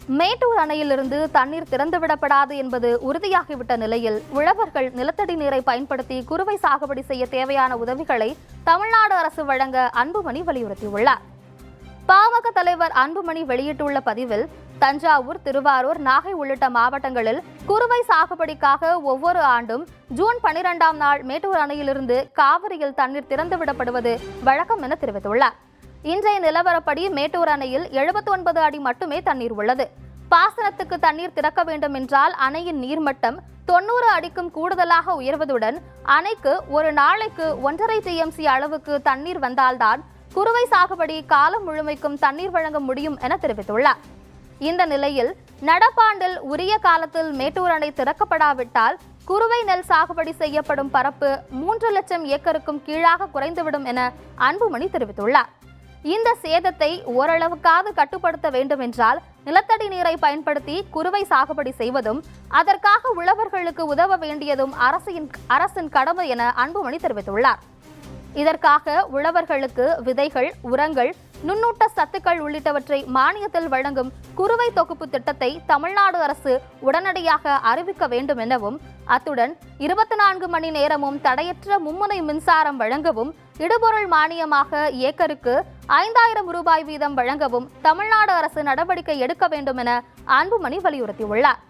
மேட்டூர் அணையிலிருந்து தண்ணீர் திறந்துவிடப்படாது என்பது உறுதியாகிவிட்ட நிலையில் உழவர்கள் நிலத்தடி நீரை பயன்படுத்தி குறுவை சாகுபடி செய்ய தேவையான உதவிகளை தமிழ்நாடு அரசு வழங்க அன்புமணி வலியுறுத்தியுள்ளார். பாமக தலைவர் அன்புமணி வெளியிட்டுள்ள பதிவில், தஞ்சாவூர், திருவாரூர், நாகை உள்ளிட்ட மாவட்டங்களில் குறுவை சாகுபடிக்காக ஒவ்வொரு ஆண்டும் ஜூன் 12ஆம் நாள் மேட்டூர் அணையிலிருந்து காவிரியில் தண்ணீர் திறந்துவிடப்படுவது வழக்கம் என தெரிவித்துள்ளார். இன்றைய நிலவரப்படி மேட்டூர் அணையில் 79 அடி மட்டுமே தண்ணீர் உள்ளது. பாசனத்துக்கு தண்ணீர் திறக்க வேண்டும் என்றால் அணையின் நீர்மட்டம் 90 அடிக்கும் கூடுதலாக உயர்வதுடன் அணைக்கு ஒரு நாளைக்கு 1.5 TMC அளவுக்கு தண்ணீர் வந்தால்தான் குறுவை சாகுபடி காலம் முழுமைக்கும் தண்ணீர் வழங்க முடியும் என தெரிவித்துள்ளார். இந்த நிலையில் நடப்பாண்டில் உரிய காலத்தில் மேட்டூர் அணை திறக்கப்படாவிட்டால் குறுவை நெல் சாகுபடி செய்யப்படும் பரப்பு 3 லட்சம் ஏக்கருக்கும் கீழாக குறைந்துவிடும் என அன்புமணி தெரிவித்துள்ளார். இந்த சேதத்தை ஓரளவுக்காவது கட்டுப்படுத்த வேண்டும் என்றால் நிலத்தடி நீரை பயன்படுத்தி குறுவை சாகுபடி செய்வதும் அதற்காக உழவர்களுக்கு உதவ வேண்டியதும் அரசின் கடமை என அன்புமணி தெரிவித்துள்ளார். இதற்காக உழவர்களுக்கு விதைகள், உரங்கள், நுண்ணூட்ட சத்துக்கள் உள்ளிட்டவற்றை மானியத்தில் வழங்கும் குறுவை தொகுப்பு திட்டத்தை தமிழ்நாடு அரசு உடனடியாக அறிவிக்க வேண்டும் எனவும், அத்துடன் 24 மணி நேரமும் தடையற்ற மும்முனை மின்சாரம் வழங்கவும், இடுபொருள் மானியமாக ஏக்கருக்கு 5000 ரூபாய் வீதம் வழங்கவும் தமிழ்நாடு அரசு நடவடிக்கை எடுக்க வேண்டும் என அன்புமணி வலியுறுத்தியுள்ளார்.